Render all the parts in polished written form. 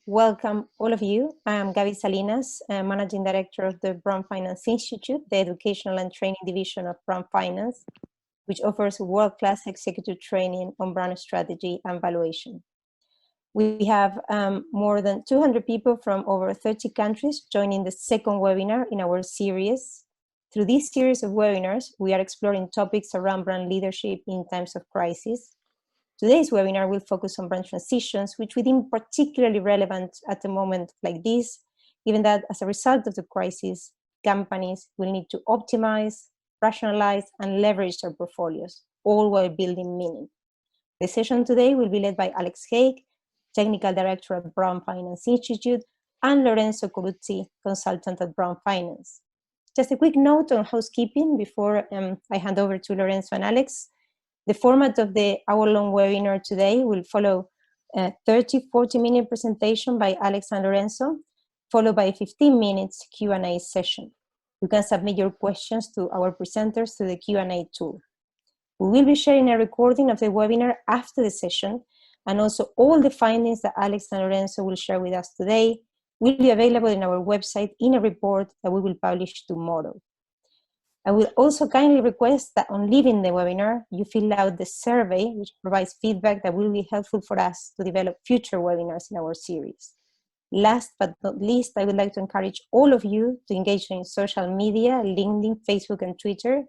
Welcome, all of you. I am Gaby Salinas, Managing Director of the Brand Finance Institute, the Educational and Training Division of Brand Finance, which offers world-class executive training on brand strategy and valuation. We have more than 200 people from over 30 countries joining the second webinar in our series. Through this series of webinars, we are exploring topics around brand leadership in times of crisis. Today's webinar will focus on brand transitions, which we deem particularly relevant at a moment like this, given that as a result of the crisis, companies will need to optimize, rationalize, and leverage their portfolios, all while building meaning. The session today will be led by Alex Haigh, Technical Director at Brand Finance Institute, and Lorenzo Coruzzi, Consultant at Brand Finance. Just a quick note on housekeeping before I hand over to Lorenzo and Alex. The format of the hour-long webinar today will follow a 30-40-minute presentation by Alex and Lorenzo, followed by a 15-minute Q&A session. You can submit your questions to our presenters through the Q&A tool. We will be sharing a recording of the webinar after the session, and also all the findings that Alex and Lorenzo will share with us today will be available in our website in a report that we will publish tomorrow. I will also kindly request that on leaving the webinar, you fill out the survey, which provides feedback that will be helpful for us to develop future webinars in our series. Last but not least, I would like to encourage all of you to engage in social media, LinkedIn, Facebook, and Twitter,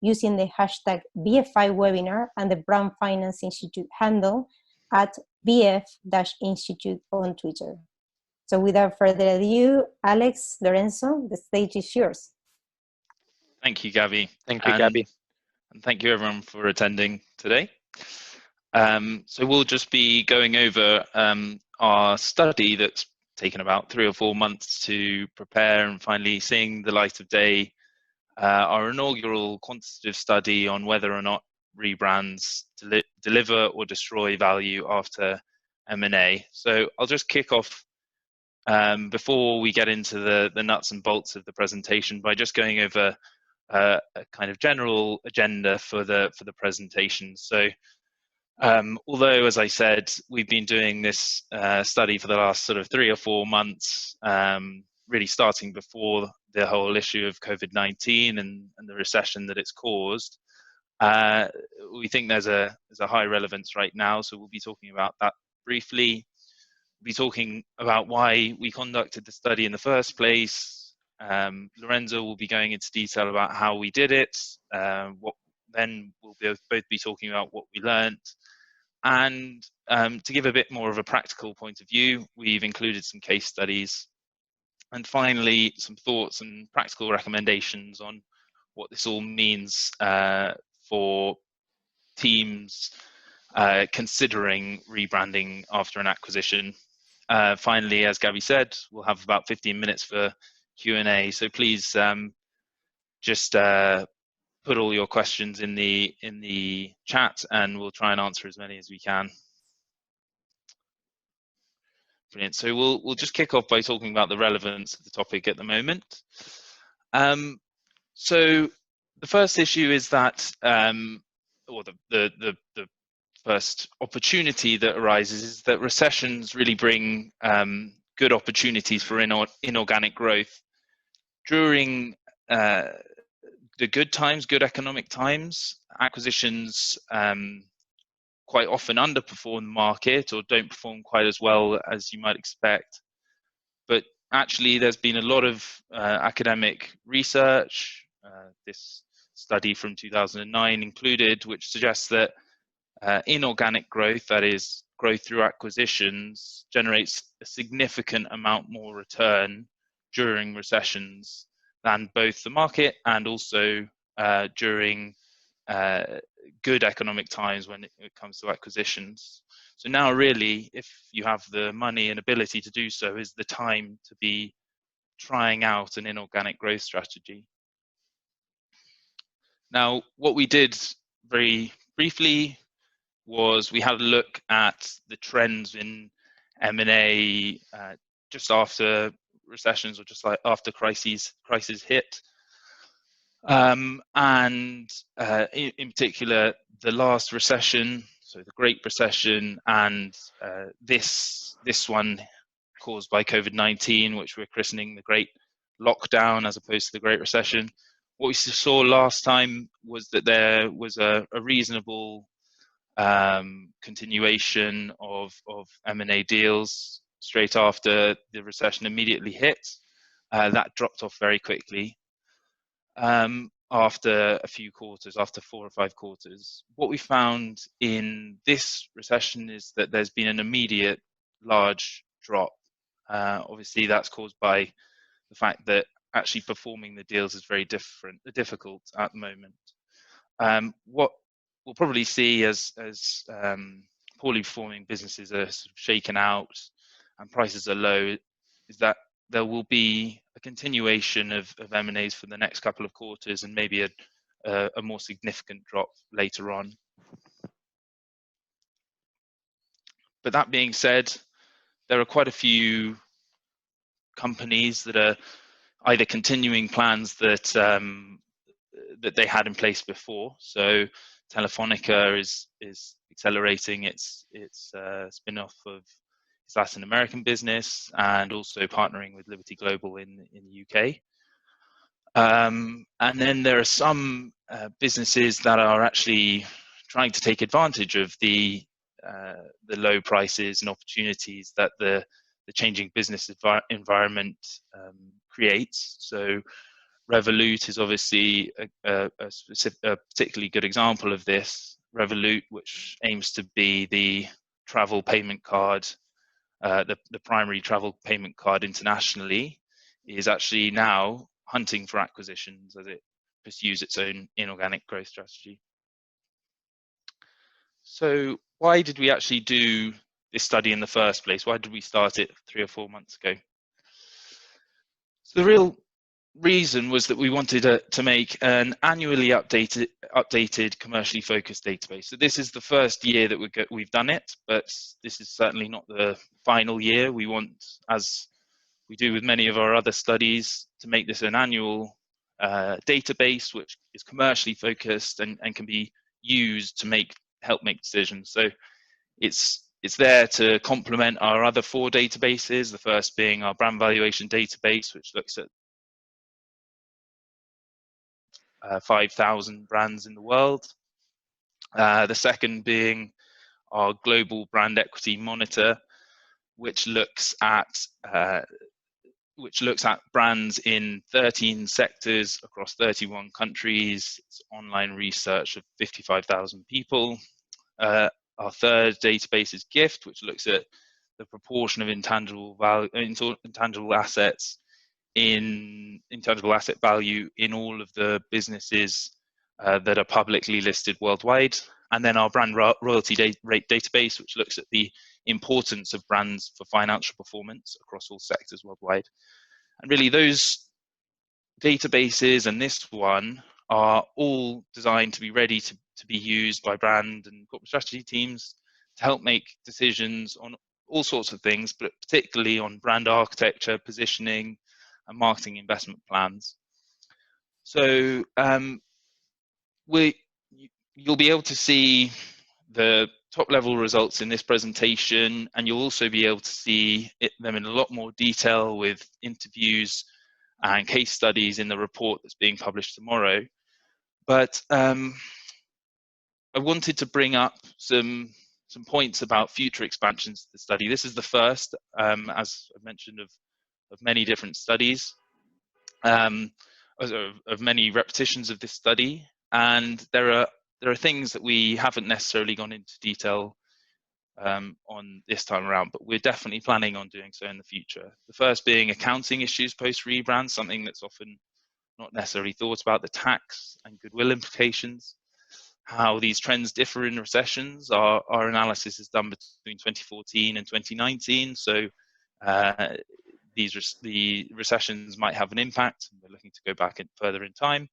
using the hashtag BFI-webinar and the Brand Finance Institute handle at BF-Institute on Twitter. So without further ado, Alex, Lorenzo, the stage is yours. Thank you, Gaby. Thank you, Gaby. And thank you, everyone, for attending today. So we'll just be going over our study that's taken about 3 or 4 months to prepare and finally seeing the light of day, our inaugural quantitative study on whether or not rebrands deliver or destroy value after M&A. So I'll just kick off before we get into the nuts and bolts of the presentation by just going over a kind of general agenda for the presentation. So although, as I said, we've been doing this study for the last sort of 3 or 4 months, really starting before the whole issue of COVID-19 and the recession that it's caused, we think there's a high relevance right now. So we'll be talking about that briefly. We'll be talking about why we conducted the study in the first place. Lorenzo will be going into detail about how we did it. Then we'll both be talking about what we learned. And to give a bit more of a practical point of view, we've included some case studies. And finally, some thoughts and practical recommendations on what this all means for teams considering rebranding after an acquisition. Finally, as Gaby said, we'll have about 15 minutes for Q&A. So please just put all your questions in the chat, and we'll try and answer as many as we can. Brilliant. So we'll just kick off by talking about the relevance of the topic at the moment. So the first issue is that, or the first opportunity that arises is that recessions really bring good opportunities for inorganic growth. During the good times, good economic times, acquisitions quite often underperform the market or don't perform quite as well as you might expect. But actually, there's been a lot of academic research, this study from 2009 included, which suggests that inorganic growth, that is, growth through acquisitions, generates a significant amount more return during recessions than both the market and also during good economic times when it comes to acquisitions. So now really, if you have the money and ability to do so, is the time to be trying out an inorganic growth strategy. Now, what we did very briefly was we had a look at the trends in M&A just after recessions, or just like after crises hit. And in particular, the last recession, so the Great Recession, and this one caused by COVID-19, which we're christening the Great Lockdown as opposed to the Great Recession. What we saw last time was that there was a reasonable continuation of M&A deals straight after the recession immediately hit. That dropped off very quickly after a few quarters, after 4 or 5 quarters. What we found in this recession is that there's been an immediate large drop. Obviously, that's caused by the fact that actually performing the deals is very difficult at the moment. What we'll probably see as poorly performing businesses are sort of shaken out and prices are low is that there will be a continuation of M&As for the next couple of quarters and maybe a more significant drop later on. But that being said, there are quite a few companies that are either continuing plans that that they had in place before. So Telefonica is accelerating its spin-off of its Latin American business and also partnering with Liberty Global in the UK. And then there are some businesses that are actually trying to take advantage of the low prices and opportunities that the changing business environment creates. So Revolut is obviously a particularly good example of this. Revolut, which aims to be the travel payment card, the primary travel payment card internationally, is actually now hunting for acquisitions as it pursues its own inorganic growth strategy. So why did we actually do this study in the first place? Why did we start it 3 or 4 months ago? So the real reason was that we wanted to make an annually updated commercially focused database. So this is the first year that we've done it, but this is certainly not the final year. We want, as we do with many of our other studies, to make this an annual database which is commercially focused and can be used to help make decisions. So it's there to complement our other 4 databases, the first being our brand valuation database, which looks at 5,000 brands in the world. The second being our global brand equity monitor, which looks at brands in 13 sectors across 31 countries. It's online research of 55,000 people. Our third database is GIFT, which looks at the proportion of intangible assets in intangible asset value in all of the businesses that are publicly listed worldwide. And then our brand royalty rate database, which looks at the importance of brands for financial performance across all sectors worldwide. And really those databases and this one are all designed to be ready to be used by brand and corporate strategy teams to help make decisions on all sorts of things, but particularly on brand architecture, positioning, and marketing investment plans. So you'll be able to see the top level results in this presentation, and you'll also be able to see them in a lot more detail with interviews and case studies in the report that's being published tomorrow. But I wanted to bring up some points about future expansions to the study. This is the first, as I mentioned, of many different studies, of many repetitions of this study, and there are things that we haven't necessarily gone into detail on this time around, but we're definitely planning on doing so in the future. The first being accounting issues post-rebrand, something that's often not necessarily thought about, the tax and goodwill implications, how these trends differ in recessions. Our analysis is done between 2014 and 2019, so the recessions might have an impact. We're looking to go back further in time.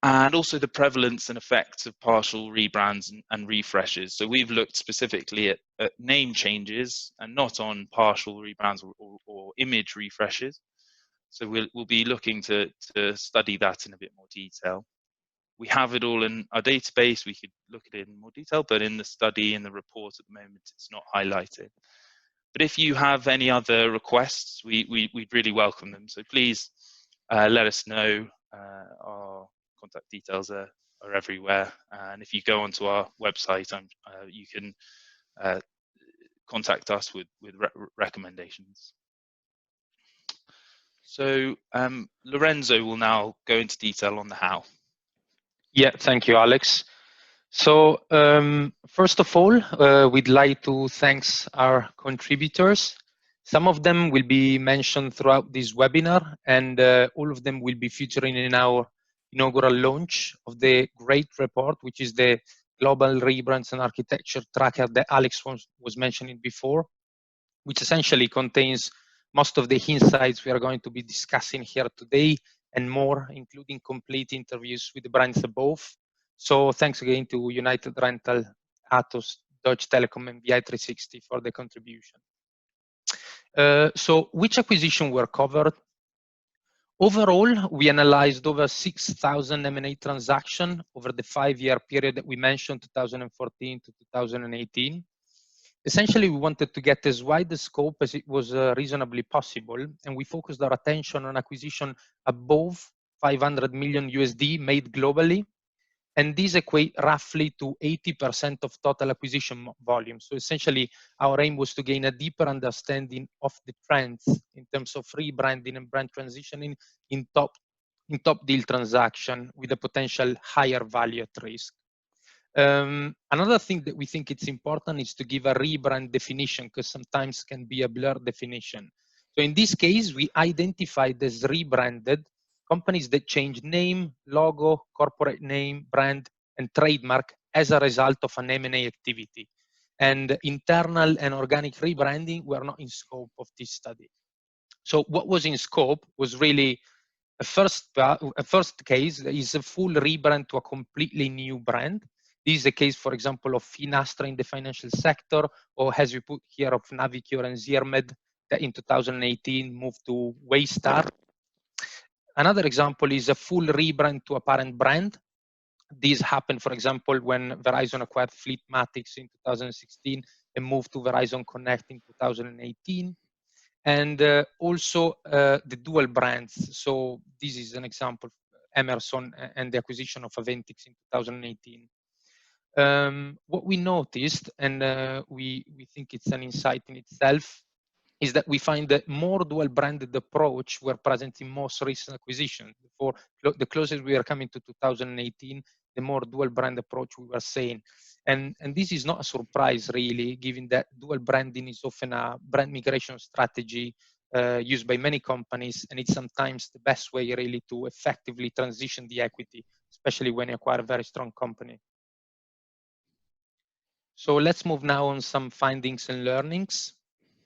And also the prevalence and effects of partial rebrands and refreshes. So we've looked specifically at name changes and not on partial rebrands or image refreshes. So we'll be looking to study that in a bit more detail. We have it all in our database. We could look at it in more detail, but in the study, in the report at the moment, it's not highlighted. But if you have any other requests, we'd really welcome them. So please let us know. Our contact details are everywhere. And if you go onto our website, you can contact us with recommendations. So Lorenzo will now go into detail on the how. Yeah, thank you, Alex. So first of all, we'd like to thank our contributors. Some of them will be mentioned throughout this webinar, and all of them will be featuring in our inaugural launch of the great report, which is the Global Rebrands and Architecture Tracker that Alex was mentioning before, which essentially contains most of the insights we are going to be discussing here today and more, including complete interviews with the brands above. So thanks again to United Rental, Atos, Deutsche Telekom, and BI360 for the contribution. So which acquisition were covered? Overall, we analyzed over 6,000 M&A transactions over the 5-year period that we mentioned, 2014 to 2018. Essentially, we wanted to get as wide a scope as it was reasonably possible, and we focused our attention on acquisition above 500 million USD made globally, and these equate roughly to 80% of total acquisition volume. So essentially, our aim was to gain a deeper understanding of the trends in terms of rebranding and brand transitioning in top deal transaction with a potential higher value at risk. Another thing that we think it's important is to give a rebrand definition, because sometimes can be a blurred definition. So in this case, we identified as rebranded companies that change name, logo, corporate name, brand, and trademark as a result of an M&A activity. And internal and organic rebranding were not in scope of this study. So what was in scope was really a first case is a full rebrand to a completely new brand. This is the case, for example, of Finastra in the financial sector, or as we put here, of Navicure and Ziermed that in 2018 moved to Waystar. Another example is a full rebrand to a parent brand. This happened, for example, when Verizon acquired Fleetmatics in 2016 and moved to Verizon Connect in 2018. And also the dual brands. So this is an example, Emerson and the acquisition of Aventix in 2018. What we noticed, and we think it's an insight in itself, is that we find that more dual branded approach were present in most recent acquisitions. For the closest we are coming to 2018, the more dual brand approach we were seeing. And this is not a surprise really, given that dual branding is often a brand migration strategy used by many companies, and it's sometimes the best way really to effectively transition the equity, especially when you acquire a very strong company. So let's move now on some findings and learnings.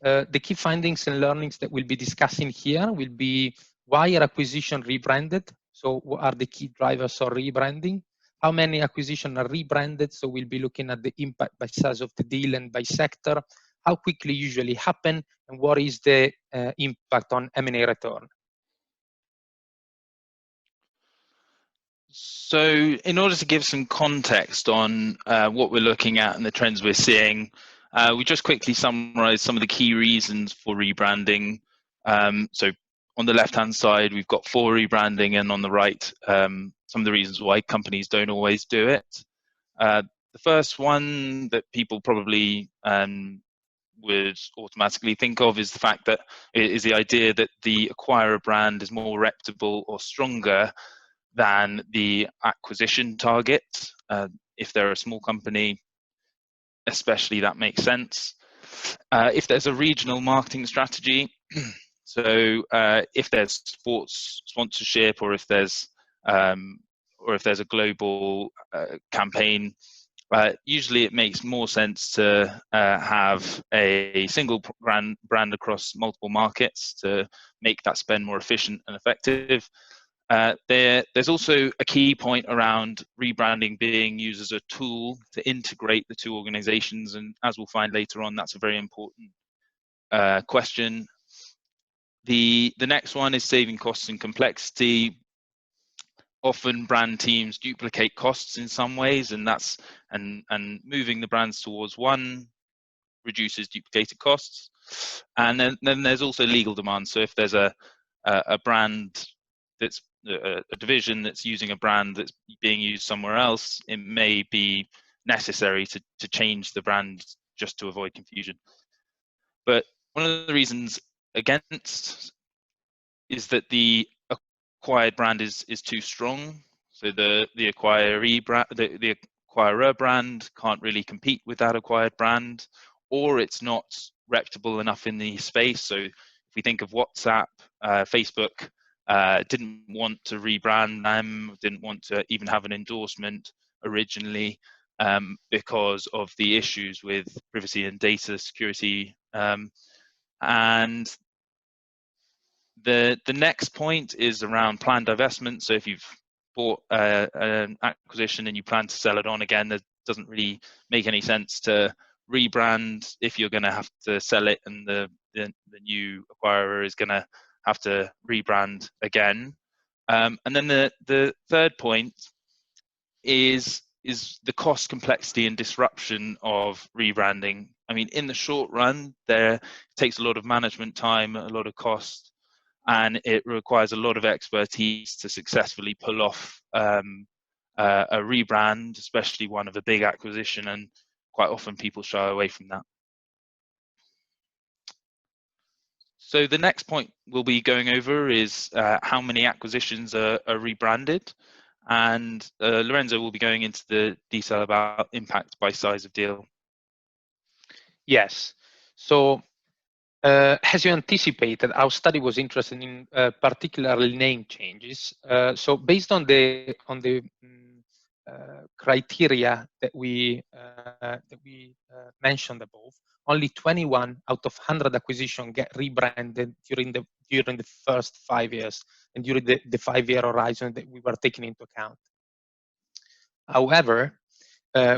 The key findings and learnings that we'll be discussing here will be why are acquisition rebranded? So what are the key drivers of rebranding? How many acquisitions are rebranded? So we'll be looking at the impact by size of the deal and by sector, how quickly usually happen, and what is the impact on M&A return. So in order to give some context on what we're looking at and the trends we're seeing, we just quickly summarize some of the key reasons for rebranding. So on the left-hand side, we've got for rebranding, and on the right, some of the reasons why companies don't always do it. The first one that people probably would automatically think of is the fact that is the idea that the acquirer brand is more reputable or stronger than the acquisition target. If they're a small company, especially, that makes sense. If there's a regional marketing strategy, so if there's sports sponsorship, or if there's a global campaign, usually it makes more sense to have a single brand across multiple markets to make that spend more efficient and effective. There's also a key point around rebranding being used as a tool to integrate the two organizations, and as we'll find later on, that's a very important question. The next one is saving costs and complexity. Often brand teams duplicate costs in some ways, and moving the brands towards one reduces duplicated costs. And then there's also legal demand. So if there's a brand that's a division that's using a brand that's being used somewhere else, it may be necessary to change the brand just to avoid confusion. But one of the reasons against is that the acquired brand is too strong. So the acquiree brand, the acquirer brand can't really compete with that acquired brand, or it's not reputable enough in the space. So if we think of WhatsApp, Facebook didn't want to rebrand them, didn't want to even have an endorsement originally because of the issues with privacy and data security. And the next point is around planned divestment. So if you've bought an acquisition and you plan to sell it on again, it doesn't really make any sense to rebrand if you're going to have to sell it and the new acquirer is going to have to rebrand again. And then the third point is the cost, complexity, and disruption of rebranding. I mean, in the short run, it takes a lot of management time, a lot of cost, and it requires a lot of expertise to successfully pull off a rebrand, especially one of a big acquisition, and quite often people shy away from that. So the next point we'll be going over is how many acquisitions are rebranded, and Lorenzo will be going into the detail about impact by size of deal. Yes. So as you anticipated, our study was interested in particularly name changes. So based on the criteria that we mentioned above, only 21 out of 100 acquisitions get rebranded during the first 5 years and during the 5-year horizon that we were taking into account. However,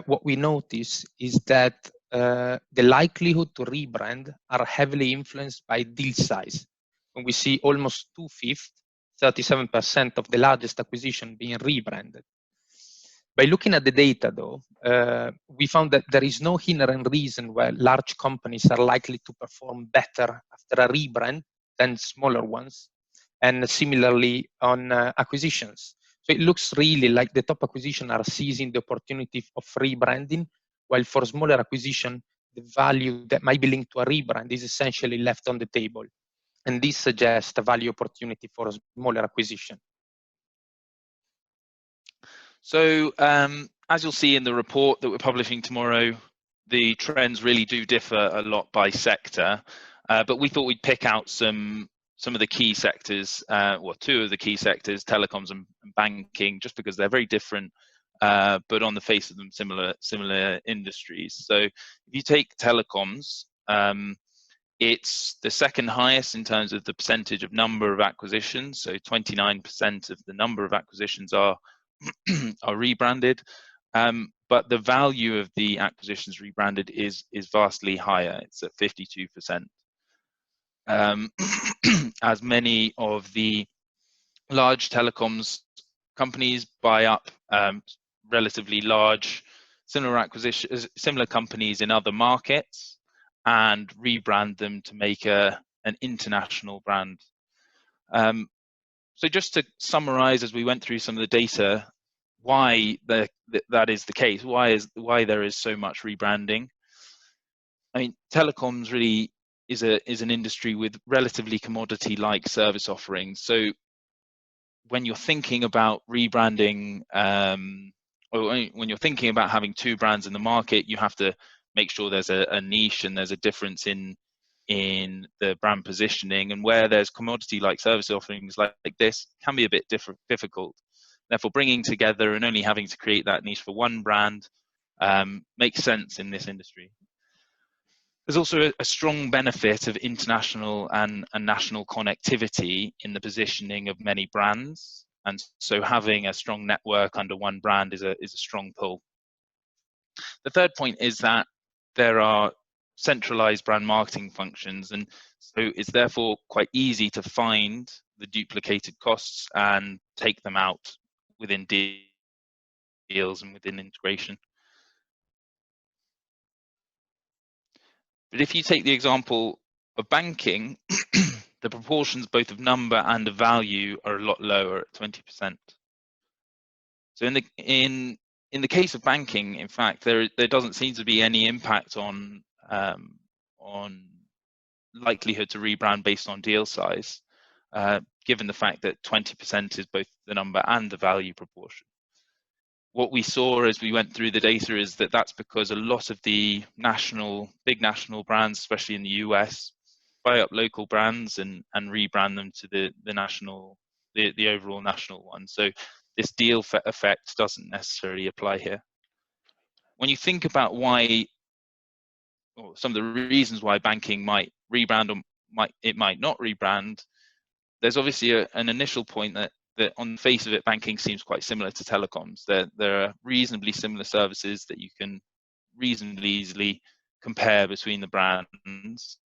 what we notice is that the likelihood to rebrand are heavily influenced by deal size. When we see almost 2/5, 37% of the largest acquisition being rebranded. By looking at the data, though, we found that there is no inherent reason why large companies are likely to perform better after a rebrand than smaller ones, and similarly on acquisitions. So it looks really like the top acquisition are seizing the opportunity of rebranding, while for smaller acquisition, the value that might be linked to a rebrand is essentially left on the table. And this suggests a value opportunity for a smaller acquisition. So as you'll see in the report that we're publishing tomorrow, the trends really do differ a lot by sector, but we thought we'd pick out some of the key sectors, well, 2 of the key sectors, telecoms and banking, just because they're very different, but on the face of them, similar industries. So if you take telecoms, it's the second highest in terms of the percentage of number of acquisitions. So 29% of the number of acquisitions are rebranded, but the value of the acquisitions rebranded is vastly higher. It's at 52%. As many of the large telecoms companies buy up relatively large similar companies in other markets and rebrand them to make an international brand. So just to summarize, as we went through some of the data, why that is the case, why there is so much rebranding. I mean, telecoms really is an industry with relatively commodity-like service offerings. So when you're thinking about rebranding, or when you're thinking about having 2 brands in the market, you have to make sure there's a niche and there's a difference in the brand positioning, and where there's commodity-like service offerings like this can be a bit difficult. Therefore, bringing together and only having to create that niche for one brand makes sense in this industry. There's also a strong benefit of international and national connectivity in the positioning of many brands, and so having a strong network under one brand is a strong pull. The third point is that there are centralized brand marketing functions, and so it's therefore quite easy to find the duplicated costs and take them out within deals and within integration. But if you take the example of banking, the proportions both of number and of value are a lot lower at 20%. So in the case of banking, in fact, there doesn't seem to be any impact on likelihood to rebrand based on deal size, given the fact that 20% is both the number and the value proportion. What we saw as we went through the data is that that's because a lot of the big national brands, especially in the US, buy up local brands and rebrand them to the overall national one. So this deal effect doesn't necessarily apply here. When you think about why, or some of the reasons why banking might rebrand or might not rebrand, there's obviously an initial point that on the face of it, banking seems quite similar to telecoms. There are reasonably similar services that you can reasonably easily compare between the brands.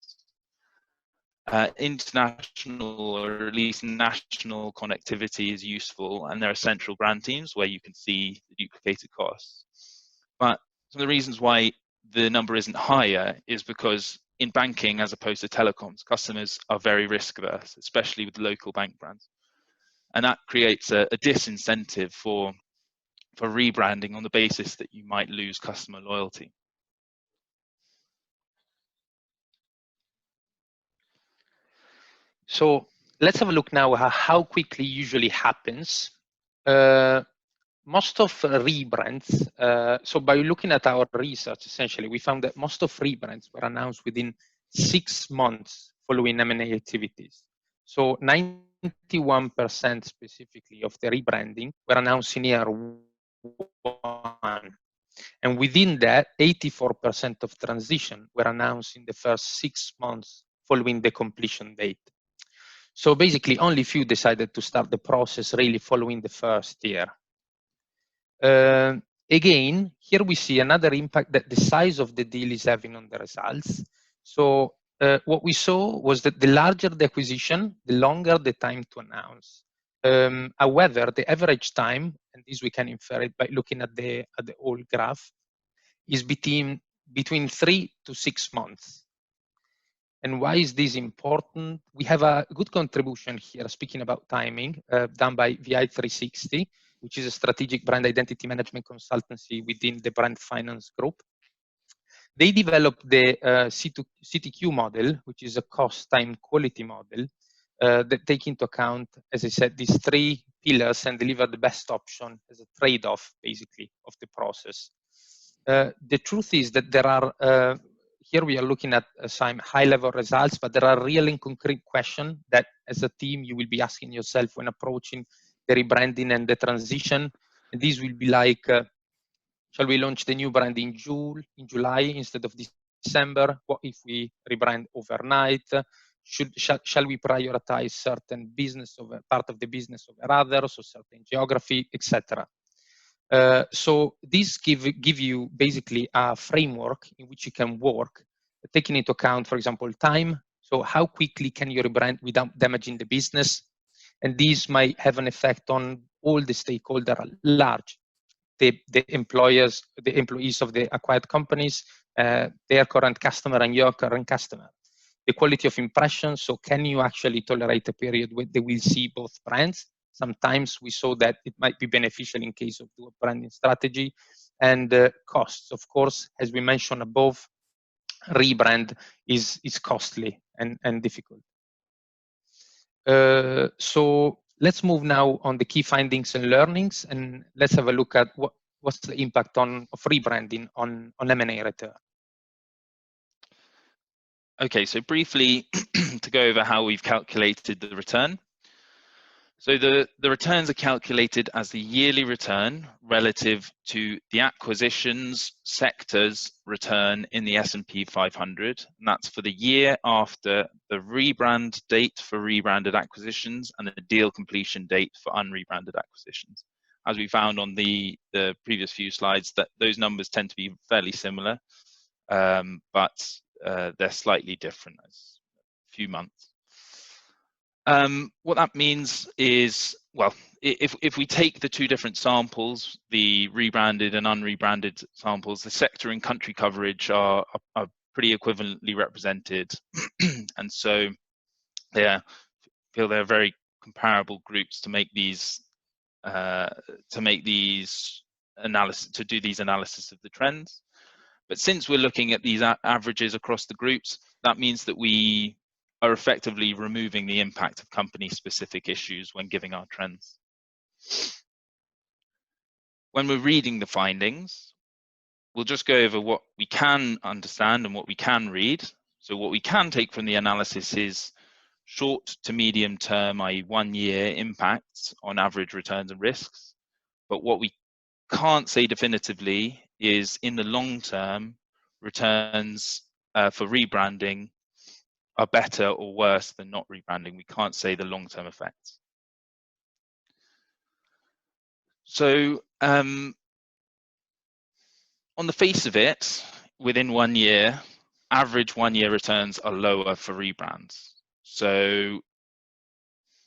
International or at least national connectivity is useful, and there are central brand teams where you can see the duplicated costs. But some of the reasons why the number isn't higher is because in banking, as opposed to telecoms, customers are very risk averse, especially with local bank brands. And that creates a disincentive for rebranding on the basis that you might lose customer loyalty. So let's have a look now at how quickly usually happens. Most of rebrands, so by looking at our research, essentially, we found that most of rebrands were announced within 6 months following M&A activities. So 91% specifically of the rebranding were announced in year 1. And within that, 84% of transition were announced in the first 6 months following the completion date. So basically, only few decided to start the process really following the first year. Again, here we see another impact that the size of the deal is having on the results. So what we saw was that the larger the acquisition, the longer the time to announce. However, the average time, and this we can infer it by looking at the whole graph, is between 3 to 6 months. And why is this important? We have a good contribution here, speaking about timing, done by VI360, which is a strategic brand identity management consultancy within the brand finance group. They developed the CTQ model, which is a cost, time, quality model that take into account, as I said, these 3 pillars and deliver the best option as a trade-off, basically, of the process. The truth is that there are, here we are looking at some high-level results, but there are real and concrete questions that as a team you will be asking yourself when approaching the rebranding and the transition. And these will be like, shall we launch the new brand in July instead of December? What if we rebrand overnight? Shall we prioritize certain business over part of the business over others, or certain geography, etc.? So these give you basically a framework in which you can work, taking into account, for example, time. So how quickly can you rebrand without damaging the business? And these might have an effect on all the stakeholders at large, the employees of the acquired companies, their current customer and your current customer. The quality of impressions, so can you actually tolerate a period where they will see both brands? Sometimes we saw that it might be beneficial in case of dual branding strategy. And costs, of course, as we mentioned above, rebrand is costly and difficult. So let's move now on the key findings and learnings, and let's have a look at what's the impact of rebranding on M&A return. Okay, so briefly to go over how we've calculated the return. So the returns are calculated as the yearly return relative to the acquisitions sector's return in the S&P 500. And that's for the year after the rebrand date for rebranded acquisitions and the deal completion date for unrebranded acquisitions. As we found on the previous few slides, that those numbers tend to be fairly similar, but they're slightly different as a few months. What that means is, well, if we take the 2 different samples, the rebranded and unrebranded samples, the sector and country coverage are pretty equivalently represented, and so I feel they're very comparable groups to make these to do these analysis of the trends. But since we're looking at these averages across the groups, that means that we are effectively removing the impact of company-specific issues when giving our trends. When we're reading the findings, we'll just go over what we can understand and what we can read. So what we can take from the analysis is short to medium term, i.e. 1 year impacts on average returns and risks. But what we can't say definitively is in the long term, returns for rebranding are better or worse than not rebranding. We can't say the long-term effects. So on the face of it, within 1 year, average 1 year returns are lower for rebrands. So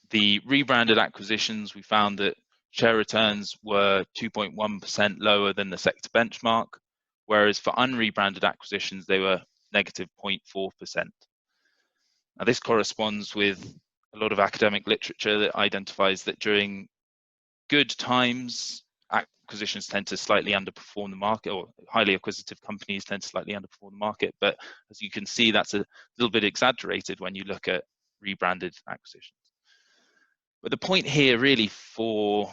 the rebranded acquisitions, we found that share returns were 2.1% lower than the sector benchmark, whereas for unrebranded acquisitions, they were negative 0.4%. Now, this corresponds with a lot of academic literature that identifies that during good times, acquisitions tend to slightly underperform the market, or highly acquisitive companies tend to slightly underperform the market. But as you can see, that's a little bit exaggerated when you look at rebranded acquisitions. But the point here really for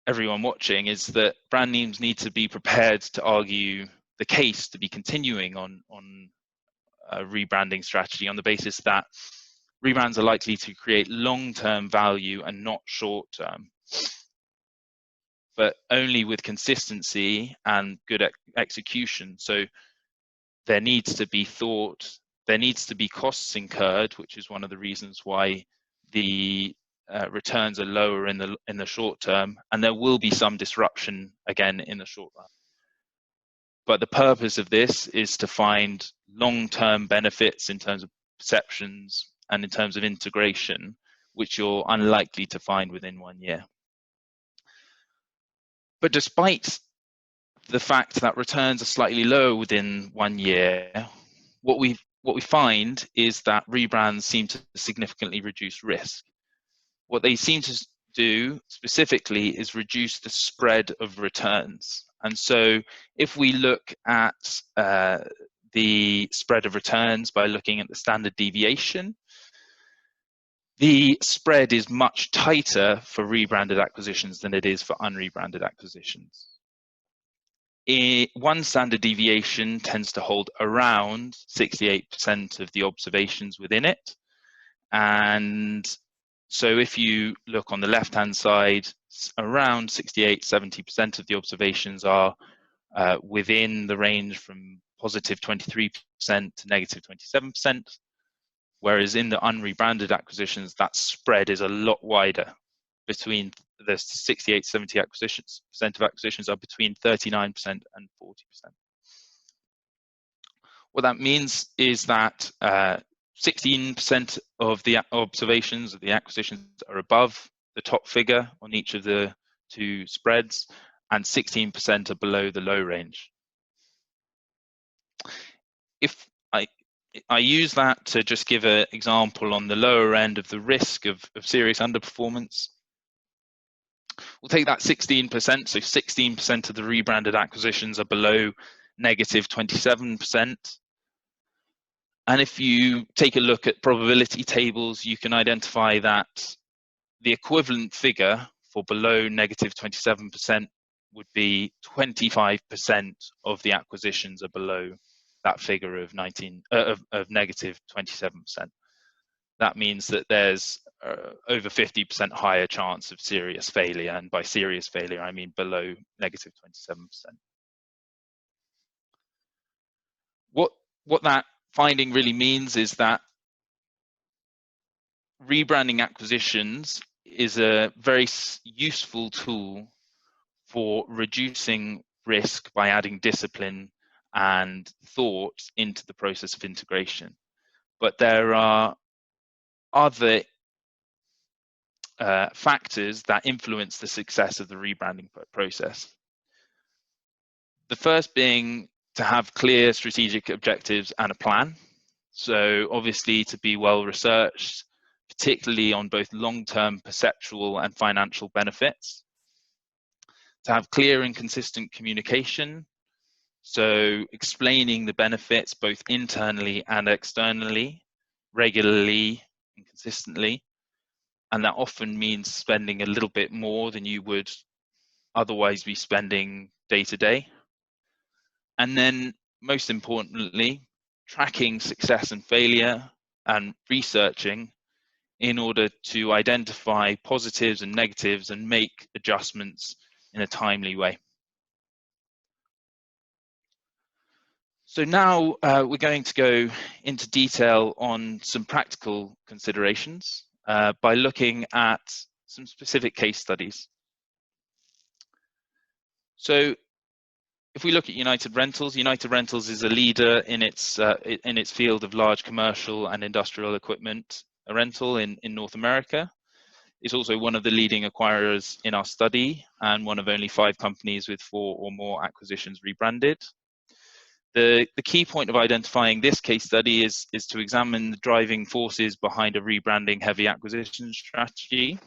everyone watching is that brand names need to be prepared to argue the case to be continuing on a rebranding strategy on the basis that rebrands are likely to create long-term value and not short-term, but only with consistency and good execution. So there needs to be costs incurred, which is one of the reasons why the returns are lower in the short term, and there will be some disruption again in the short run. But the purpose of this is to find long-term benefits in terms of perceptions and in terms of integration, which you're unlikely to find within 1 year. But despite the fact that returns are slightly lower within 1 year, what we find is that rebrands seem to significantly reduce risk. What they seem to do specifically is reduce the spread of returns. And so if we look at the spread of returns by looking at the standard deviation, the spread is much tighter for rebranded acquisitions than it is for unrebranded acquisitions. One standard deviation tends to hold around 68% of the observations within it. And so if you look on the left-hand side, around 68–70% of the observations are within the range from positive 23% to negative 27%, whereas in the unrebranded acquisitions, that spread is a lot wider. Between the 68–70% of acquisitions are between 39% and 40%. What that means is that 16% of the observations of the acquisitions are above the top figure on each of the two spreads, and 16% are below the low range. If I use that to just give an example on the lower end of the risk of serious underperformance, we'll take that 16%, so 16% of the rebranded acquisitions are below negative 27%. And if you take a look at probability tables, you can identify that the equivalent figure for below negative 27% would be 25% of the acquisitions are below that figure of negative 27%. That means that there's over 50% higher chance of serious failure, and by serious failure I mean below negative 27%. What that finding really means is that rebranding acquisitions is a very useful tool for reducing risk by adding discipline and thought into the process of integration. But there are other factors that influence the success of the rebranding process. The first being to have clear strategic objectives and a plan. So obviously to be well researched, particularly on both long-term perceptual and financial benefits. To have clear and consistent communication, so explaining the benefits both internally and externally, regularly and consistently. And that often means spending a little bit more than you would otherwise be spending day to day. And then most importantly, tracking success and failure and researching in order to identify positives and negatives and make adjustments in a timely way. So now we're going to go into detail on some practical considerations by looking at some specific case studies. So if we look at United Rentals is a leader in its field of large commercial and industrial equipment rental in North America. It's also one of the leading acquirers in our study and one of only 5 companies with 4 or more acquisitions rebranded. The key point of identifying this case study is to examine the driving forces behind a rebranding heavy acquisition strategy.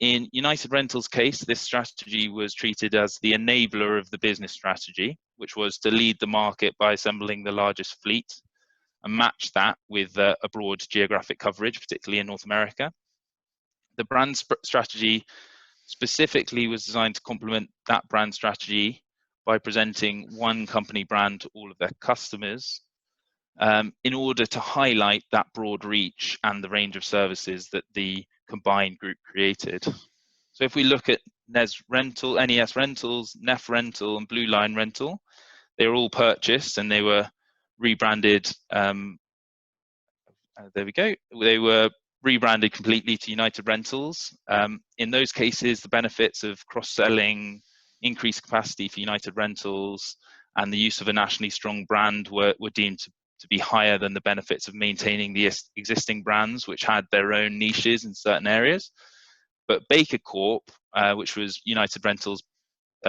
In United Rentals' case, this strategy was treated as the enabler of the business strategy, which was to lead the market by assembling the largest fleet and match that with a broad geographic coverage, particularly in North America. The brand strategy specifically was designed to complement that brand strategy by presenting one company brand to all of their customers in order to highlight that broad reach and the range of services that the combined group created. So if we look at NES Rental, NES Rentals, NEF Rental, and Blue Line Rental, they were all purchased and they were rebranded. There we go. They were rebranded completely to United Rentals. In those cases, the benefits of cross-selling, increased capacity for United Rentals, and the use of a nationally strong brand were deemed to be higher than the benefits of maintaining the existing brands, which had their own niches in certain areas. But Baker Corp, which was United Rentals'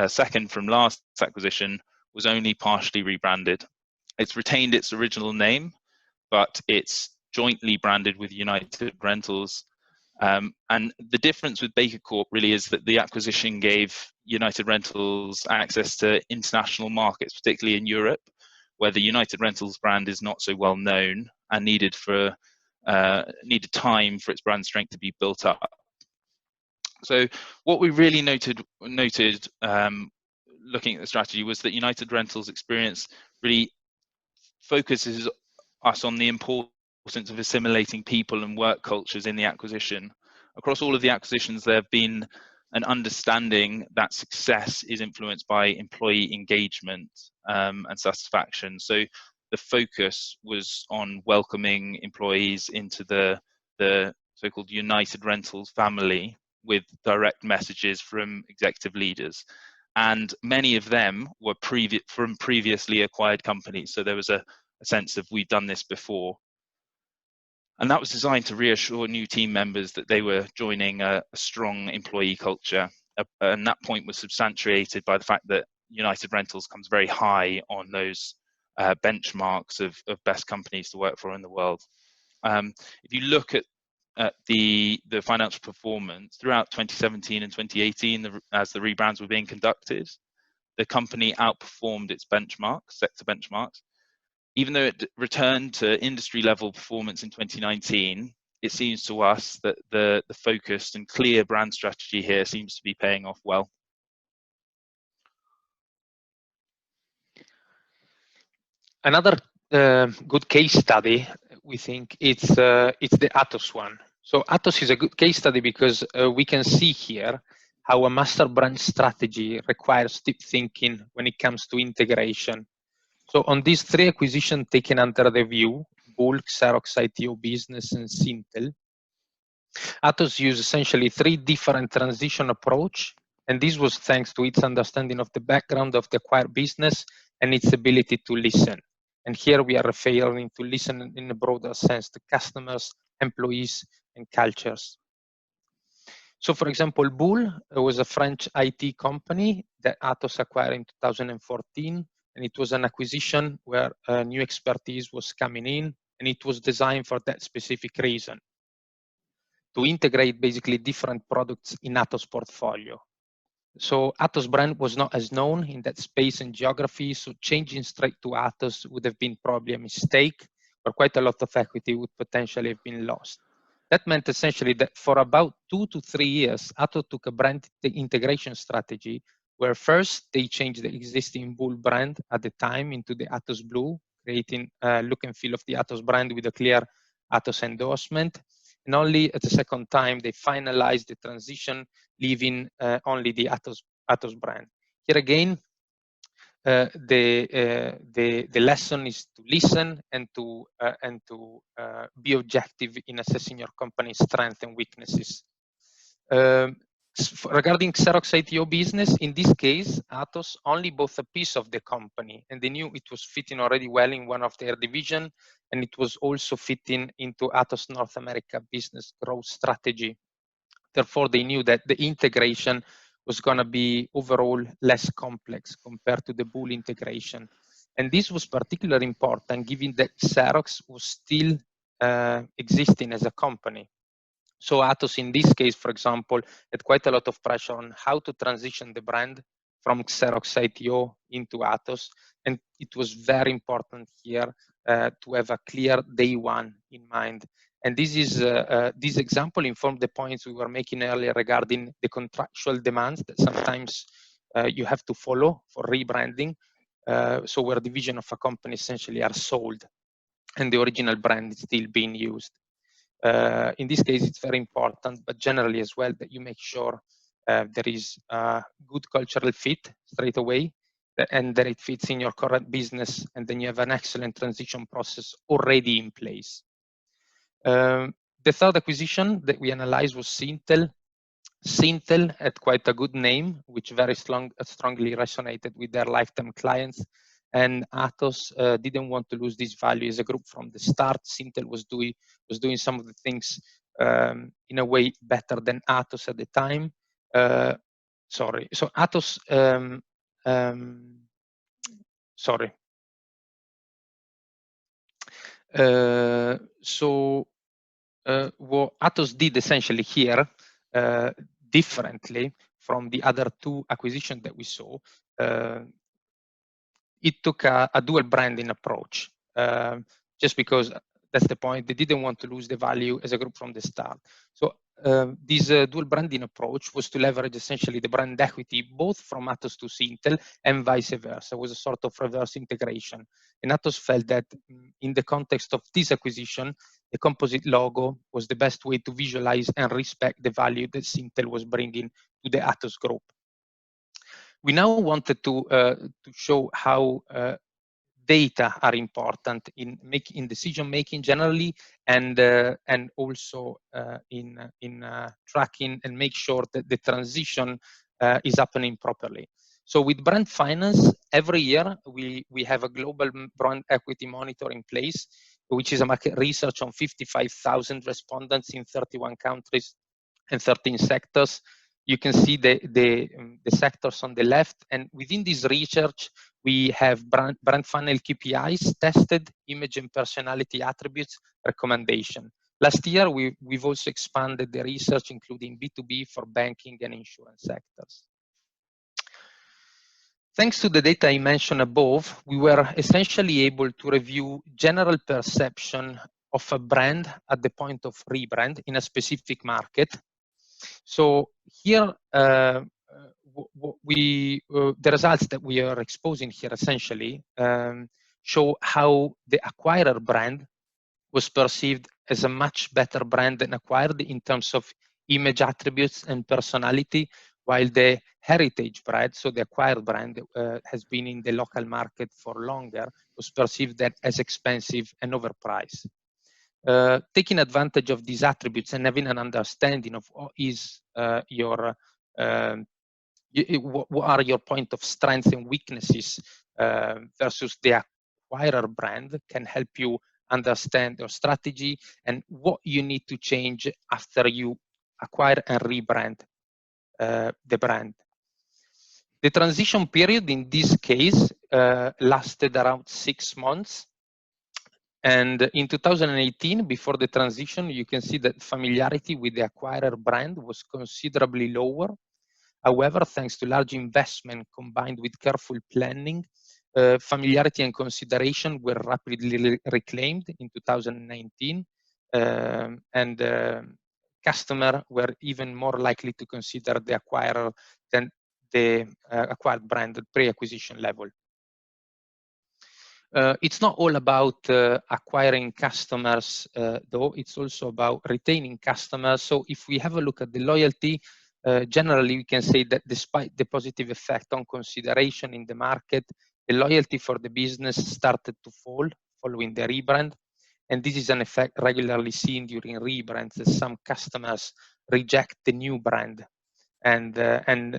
second from last acquisition, was only partially rebranded. It's retained its original name, but it's jointly branded with United Rentals. And the difference with Baker Corp really is that the acquisition gave United Rentals access to international markets, particularly in Europe, where the United Rentals brand is not so well known and needed time for its brand strength to be built up. So what we really noted looking at the strategy was that United Rentals experience really focuses us on the importance of assimilating people and work cultures in the acquisition. Across all of the acquisitions, there have been an understanding that success is influenced by employee engagement and satisfaction. So the focus was on welcoming employees into the so-called United Rentals family with direct messages from executive leaders. And many of them were from previously acquired companies. So there was a sense of, we've done this before. And that was designed to reassure new team members that they were joining a strong employee culture. And that point was substantiated by the fact that United Rentals comes very high on those benchmarks of best companies to work for in the world. If you look at the financial performance throughout 2017 and 2018, as the rebrands were being conducted, the company outperformed its benchmarks, sector benchmarks. Even though it returned to industry level performance in 2019, it seems to us that the focused and clear brand strategy here seems to be paying off well. Another good case study, we think, it's the Atos one. So Atos is a good case study because we can see here how a master brand strategy requires deep thinking when it comes to integration. So on these 3 acquisitions taken under review, Bulk, Xerox ITO Business, and Sintel, Atos used essentially 3 different transition approach, and this was thanks to its understanding of the background of the acquired business and its ability to listen. And here we are referring to listen in a broader sense to customers, employees, and cultures. So for example, Bull was a French IT company that Atos acquired in 2014 and it was an acquisition where new expertise was coming in, and it was designed for that specific reason, to integrate basically different products in Atos portfolio. So Atos brand was not as known in that space and geography, so changing straight to Atos would have been probably a mistake, or quite a lot of equity would potentially have been lost. That meant essentially that for about 2 to 3 years, Atos took a brand integration strategy where first they changed the existing Bull brand at the time into the Atos Blue, creating a look and feel of the Atos brand with a clear Atos endorsement. And only at the second time, they finalized the transition, leaving only the Atos brand. Here again, the lesson is to listen and to be objective in assessing your company's strengths and weaknesses. Regarding Xerox ITO business, in this case, Atos only bought a piece of the company, and they knew it was fitting already well in one of their division, and it was also fitting into Atos North America business growth strategy. Therefore, they knew that the integration was going to be overall less complex compared to the Bull integration. And this was particularly important given that Xerox was still existing as a company. So Atos, in this case, for example, had quite a lot of pressure on how to transition the brand from Xerox ITO into Atos. And it was very important here to have a clear day one in mind. And this example informed the points we were making earlier regarding the contractual demands that sometimes you have to follow for rebranding. So where division of a company essentially are sold and the original brand is still being used. In this case, it's very important, but generally as well, that you make sure there is a good cultural fit straight away, and that it fits in your current business, and then you have an excellent transition process already in place. The third acquisition that we analyzed was Syntel. Syntel had quite a good name, which very strongly resonated with their lifetime clients. And Atos didn't want to lose this value as a group from the start. Syntel was doing some of the things in a way better than Atos at the time. Sorry, so Atos, sorry. What Atos did essentially here, differently from the other two acquisitions that we saw, it took a dual branding approach, just because that's the point. They didn't want to lose the value as a group from the start. So this dual branding approach was to leverage essentially the brand equity, both from Atos to Syntel and vice versa. It was a sort of reverse integration. And Atos felt that in the context of this acquisition, the composite logo was the best way to visualize and respect the value that Syntel was bringing to the Atos group. We now wanted to show how data are important in decision making generally, and also in tracking and make sure that the transition is happening properly. So with brand finance, every year we have a global brand equity monitor in place, which is a market research on 55,000 respondents in 31 countries and 13 sectors. You can see the sectors on the left, and within this research, we have brand funnel KPIs, tested image and personality attributes, recommendation. Last year, we've also expanded the research, including B2B for banking and insurance sectors. Thanks to the data I mentioned above, we were essentially able to review general perception of a brand at the point of rebrand in a specific market. So here, the results that we are exposing here essentially show how the acquirer brand was perceived as a much better brand than acquired in terms of image attributes and personality, while the heritage brand, so the acquired brand, has been in the local market for longer, was perceived that as expensive and overpriced. Taking advantage of these attributes and having an understanding of what is what are your point of strengths and weaknesses versus the acquirer brand can help you understand your strategy and what you need to change after you acquire and rebrand the brand. The transition period in this case lasted around 6 months. And in 2018, before the transition, you can see that familiarity with the acquirer brand was considerably lower. However, thanks to large investment combined with careful planning, familiarity and consideration were rapidly reclaimed in 2019, and customers were even more likely to consider the acquirer than the acquired brand at pre-acquisition level. It's not all about acquiring customers, though. It's also about retaining customers. So if we have a look at the loyalty, generally we can say that despite the positive effect on consideration in the market, the loyalty for the business started to fall following the rebrand. And this is an effect regularly seen during rebrands, as some customers reject the new brand. And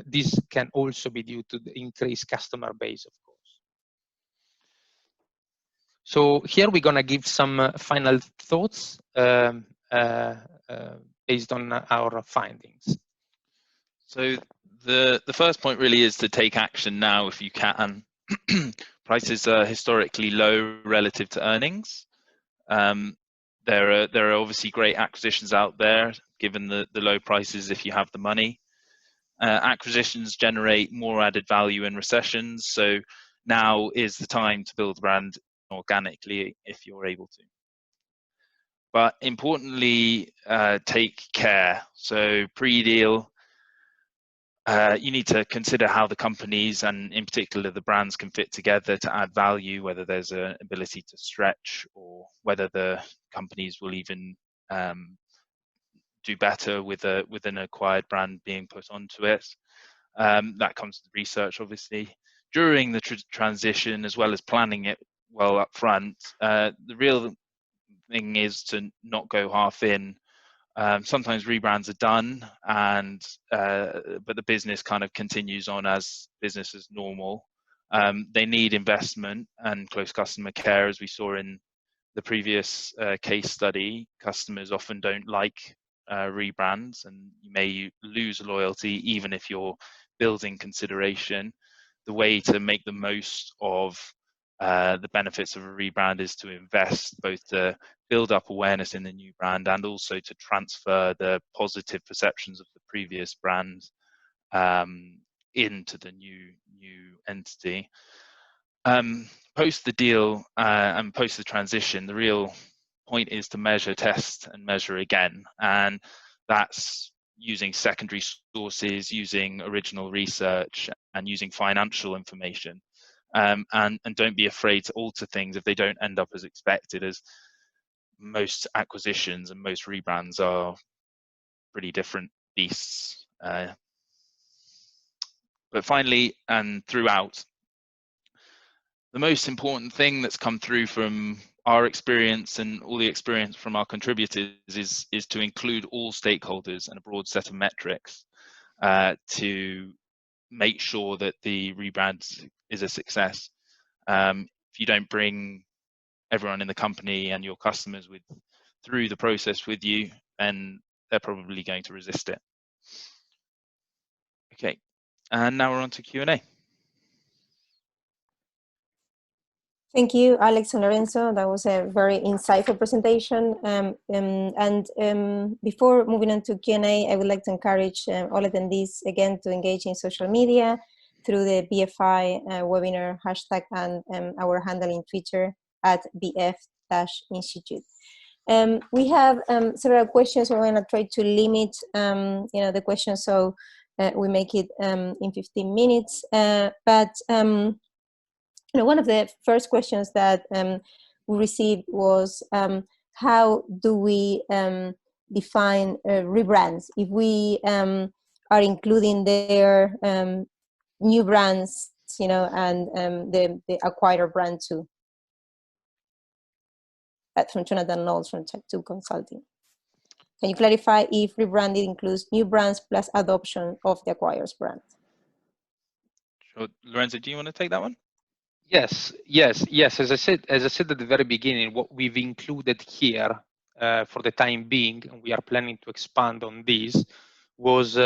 this can also be due to the increased customer base, of course. So here we're going to give some final thoughts based on our findings. So the first point really is to take action now if you can. Prices are historically low relative to earnings. There are obviously great acquisitions out there, given the low prices if you have the money. Acquisitions generate more added value in recessions, so now is the time to build a brand organically if you're able to. But importantly, take care. So pre-deal, you need to consider how the companies and in particular the brands can fit together to add value, whether there's an ability to stretch or whether the companies will even do better with an acquired brand being put onto it. That comes to research, obviously. During the transition, as well as planning it well up front, the real thing is to not go half in. Sometimes rebrands are done, but the business kind of continues on as business as normal. They need investment and close customer care, as we saw in the previous case study. Customers often don't like rebrands, and you may lose loyalty even if you're building consideration. The way to make the most of the benefits of a rebrand is to invest, both to build up awareness in the new brand and also to transfer the positive perceptions of the previous brand into the new entity. Post the deal and post the transition, the real point is to measure, test, and measure again, and that's using secondary sources, using original research, and using financial information. And don't be afraid to alter things if they don't end up as expected, as most acquisitions and most rebrands are pretty different beasts. But finally, and throughout, the most important thing that's come through from our experience and all the experience from our contributors is to include all stakeholders and a broad set of metrics to make sure that the rebrand is a success. If you don't bring everyone in the company and your customers through the process with you, then they're probably going to resist it. Okay, and now we're on to Q&A. Thank you, Alex and Lorenzo. That was a very insightful presentation. Before moving on to Q&A, I would like to encourage all attendees again to engage in social media through the BFI webinar hashtag and our handle in Twitter at BF-Institute. We have several questions. We're going to try to limit the questions so we make it in 15 minutes. One of the first questions that we received was how do we define rebrands? If we are including their new brands, and the acquirer brand too. That's from Jonathan Knowles from Tech 2 Consulting. Can you clarify if rebranding includes new brands plus adoption of the acquirer's brand? Sure. Lorenzo, do you want to take that one? Yes. As I said at the very beginning, what we've included here for the time being, and we are planning to expand on this, was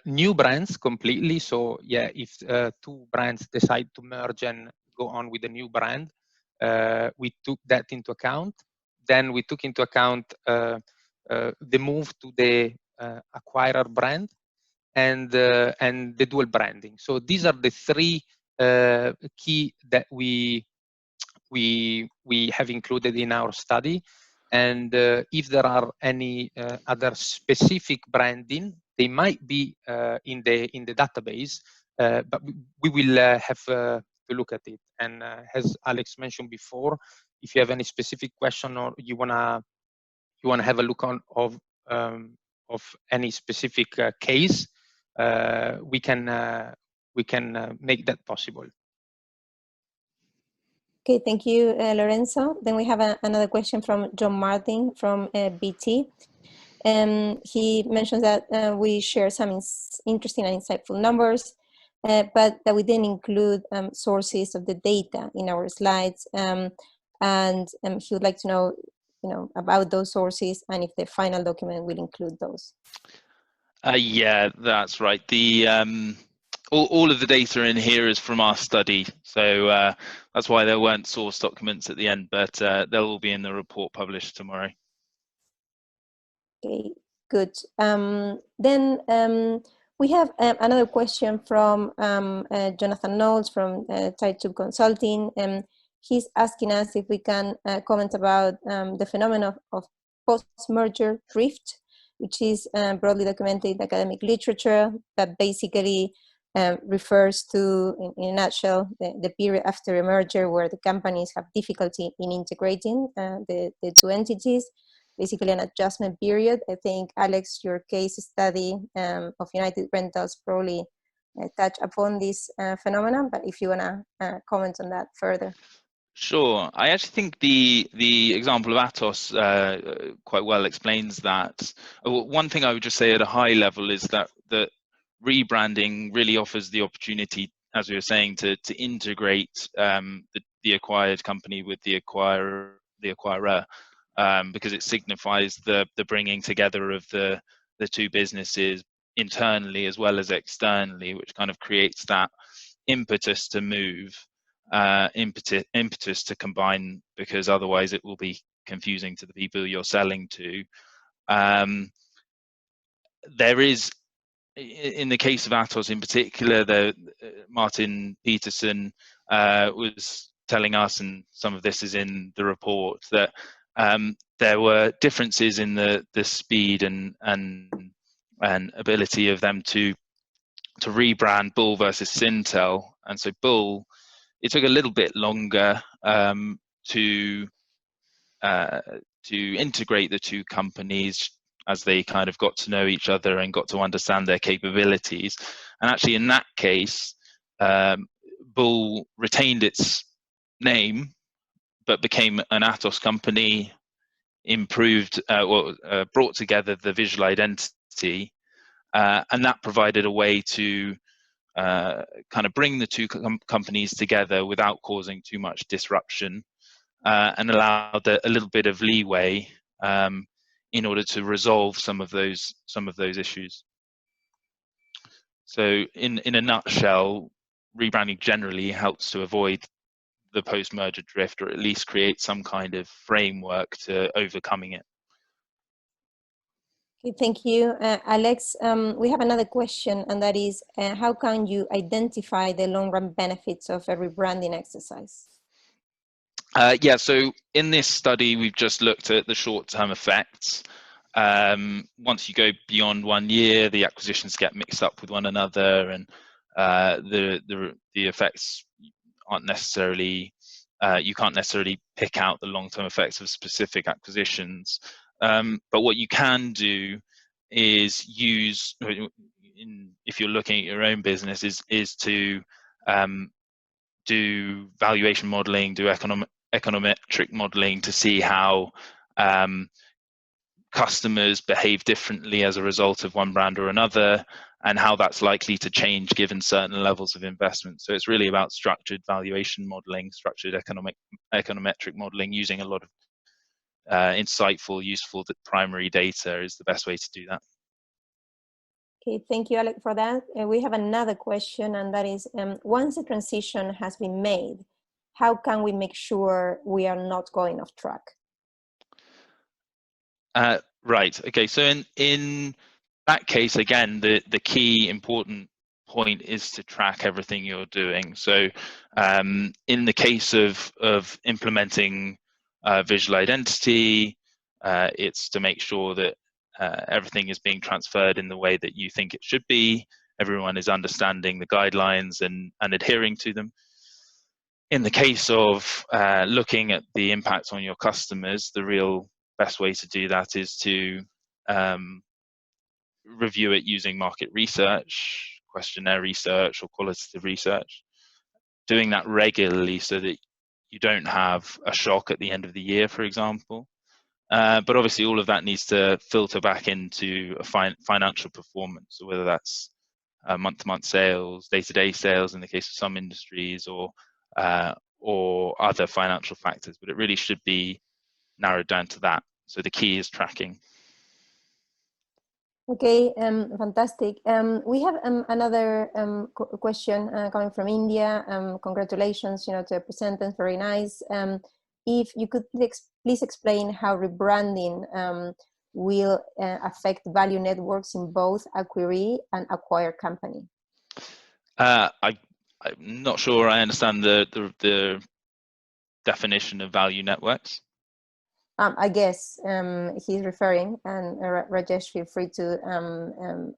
new brands completely. So yeah, if two brands decide to merge and go on with a new brand, we took that into account. Then we took into account the move to the acquirer brand and the dual branding. So these are the three key that we have included in our study. And if there are any other specific branding, they might be in the database, but we will have to look at it. And as Alex mentioned before, if you have any specific question or you wanna have a look on of any specific case, we can make that possible. Okay, thank you, Lorenzo. Then we have another question from John Martin from BT. He mentions that we share some interesting and insightful numbers, but that we didn't include sources of the data in our slides. And he would like to know, about those sources and if the final document will include those. Yeah, that's right. The all of the data in here is from our study, so that's why there weren't source documents at the end, but they'll all be in the report published tomorrow. Okay, good. Then we have another question from Jonathan Knowles from Type2 Consulting. He's asking us if we can comment about the phenomenon of post-merger drift, which is broadly documented in academic literature, that basically refers to, in a nutshell, the period after a merger where the companies have difficulty in integrating the two entities, basically an adjustment period. I think, Alex, your case study of United Rentals probably touch upon this phenomenon, but if you want to comment on that further. Sure. I actually think the example of Atos quite well explains that. One thing I would just say at a high level is that rebranding really offers the opportunity, as we were saying, to integrate the acquired company with the acquirer, because it signifies the bringing together of the two businesses internally as well as externally, which kind of creates that impetus to move, impetus to combine, because otherwise it will be confusing to the people you're selling to. There is, in the case of Atos in particular, Martin Peterson was telling us, and some of this is in the report, that there were differences in the speed and ability of them to rebrand Bull versus Syntel. And so Bull, it took a little bit longer to integrate the two companies as they kind of got to know each other and got to understand their capabilities. And actually in that case, Bull retained its name, but became an Atos company, improved, brought together the visual identity, and that provided a way to kind of bring the two companies together without causing too much disruption, and allowed a little bit of leeway in order to resolve some of those issues. So in a nutshell, rebranding generally helps to avoid the post-merger drift, or at least create some kind of framework to overcoming it. Okay, thank you, Alex. We have another question, and that is, how can you identify the long-run benefits of a rebranding exercise? Yeah, so in this study, we've just looked at the short-term effects. Once you go beyond 1 year, the acquisitions get mixed up with one another, and the effects aren't necessarily, you can't necessarily pick out the long-term effects of specific acquisitions. But what you can do is use, if you're looking at your own business, is to do valuation modeling, do econometric modeling to see how customers behave differently as a result of one brand or another, and how that's likely to change given certain levels of investment. So it's really about structured valuation modeling, structured econometric modeling, using a lot of insightful, useful primary data is the best way to do that. Okay, thank you, Alec, for that. We have another question, and that is, once the transition has been made, how can we make sure we are not going off track? Right. Okay. So in that case, again, the key important point is to track everything you're doing. So in the case of implementing visual identity, it's to make sure that everything is being transferred in the way that you think it should be. Everyone is understanding the guidelines and adhering to them. In the case of looking at the impact on your customers, the real best way to do that is to review it using market research, questionnaire research, or qualitative research. Doing that regularly so that you don't have a shock at the end of the year, for example. But obviously all of that needs to filter back into a financial performance, so whether that's month-to-month sales, day-to-day sales in the case of some industries, or other financial factors, but it really should be narrowed down to that. So the key is tracking. Okay, fantastic. We have another question coming from India. Congratulations, to the presenters, very nice. If you could please explain how rebranding will affect value networks in both acquiree and acquired company. I'm not sure I understand the definition of value networks. I guess he's referring, and Rajesh, feel free to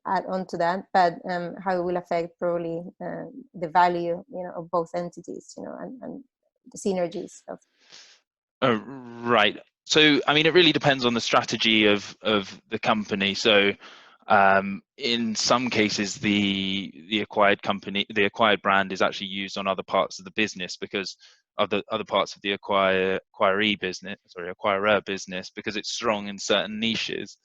add on to that, but how it will affect probably the value, of both entities, and the synergies of. Right. So, I mean, it really depends on the strategy of the company. So, in some cases, the acquired brand is actually used on other parts of the business because of the other parts of the acquirer business, because it's strong in certain niches.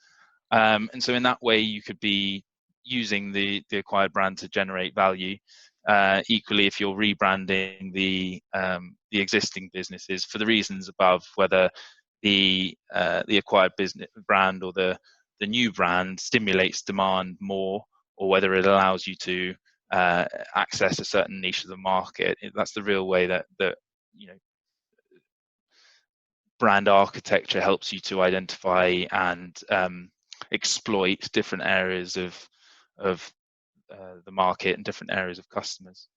And so in that way, you could be using the acquired brand to generate value. Equally, if you're rebranding the existing businesses for the reasons above, whether the acquired business brand or the new brand stimulates demand more, or whether it allows you to access a certain niche of the market, that's the real way that brand architecture helps you to identify and exploit different areas of the market and different areas of customers.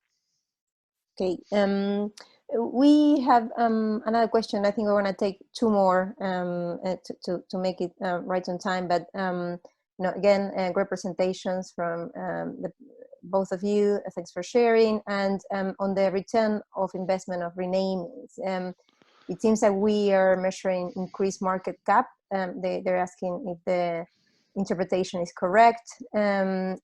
Okay, we have another question. I think we're going to take two more to make it right on time. But again, great presentations from both of you. Thanks for sharing. And on the return of investment of renamings, it seems that we are measuring increased market cap. They're asking if the interpretation is correct, and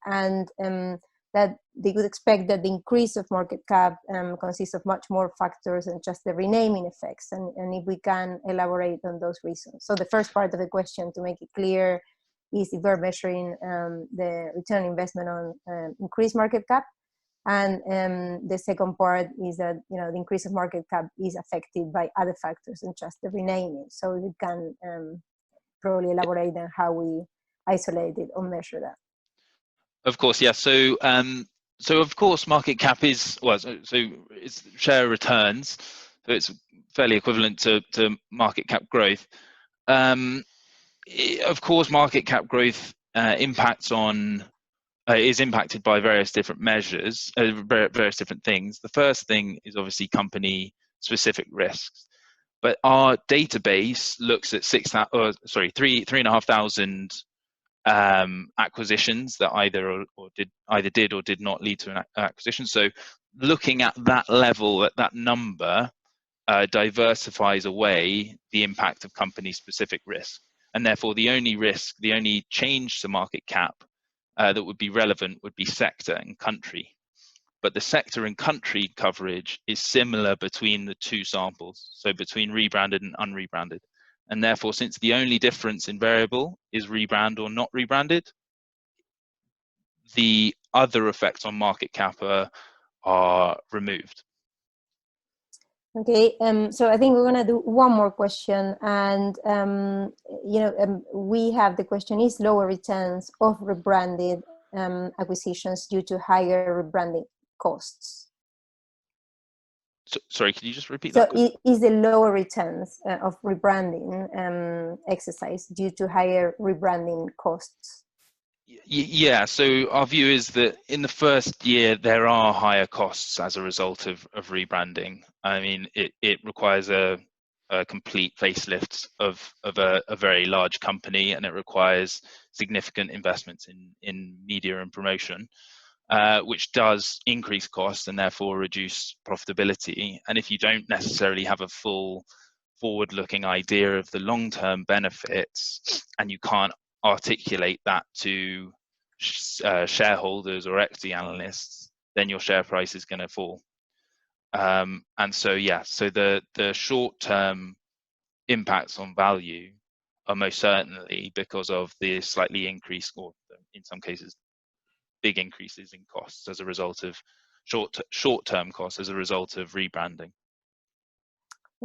that they would expect that the increase of market cap consists of much more factors than just the renaming effects, and if we can elaborate on those reasons. So the first part of the question, to make it clear, is if we're measuring the return on investment on increased market cap, and the second part is that the increase of market cap is affected by other factors than just the renaming. So we can probably elaborate on how we isolate it or measure that. Of course, yeah. So of course, market cap is so it's share returns, so it's fairly equivalent to market cap growth. Of course, market cap growth is impacted by various different measures, various different things. The first thing is obviously company-specific risks, but our database looks at 3,500 acquisitions that either did or did not lead to an acquisition. So looking at that level, at that number, diversifies away the impact of company-specific risk, and therefore the only change to market cap that would be relevant would be sector and country. But the sector and country coverage is similar between the two samples, so between rebranded and unrebranded. And therefore, since the only difference in variable is rebrand or not rebranded, the other effects on market cap are removed. Okay, so I think we're going to do one more question, and we have the question: is lower returns of rebranded acquisitions due to higher rebranding costs. So, sorry, could you just repeat so that? So is the lower returns of rebranding exercise due to higher rebranding costs? Yeah, so our view is that in the first year, there are higher costs as a result of rebranding. I mean, it requires a complete facelift of a very large company, and it requires significant investments in media and promotion. Which does increase costs and therefore reduce profitability. And if you don't necessarily have a full forward-looking idea of the long-term benefits, and you can't articulate that to shareholders or equity analysts, then your share price is going to fall. And so, yeah, so the short-term impacts on value are most certainly because of the slightly increased, or in some cases, big increases in costs as a result of short-term costs as a result of rebranding.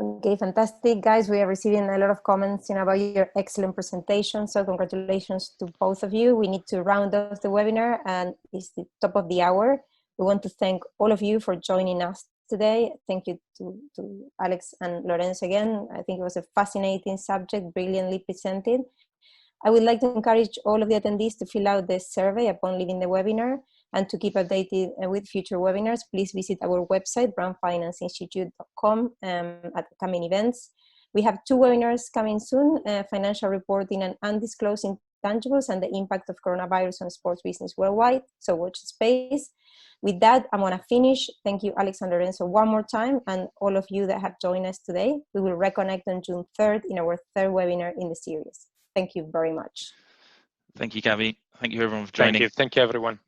Okay, fantastic, guys. We are receiving a lot of comments about your excellent presentation, so congratulations to both of you. We need to round off the webinar, and it's the top of the hour. We want to thank all of you for joining us today. Thank you to Alex and Lorenzo again. I think it was a fascinating subject, brilliantly presented. I would like to encourage all of the attendees to fill out the survey upon leaving the webinar, and to keep updated with future webinars, please visit our website, brandfinanceinstitute.com, at coming events. We have 2 webinars coming soon, financial reporting and undisclosed intangibles and the impact of coronavirus on sports business worldwide, so watch the space. With that, I'm gonna finish. Thank you, Alex and Lorenzo, one more time, and all of you that have joined us today. We will reconnect on June 3rd in our 3rd webinar in the series. Thank you very much. Thank you, Gabby. Thank you, everyone, for joining. Thank you everyone.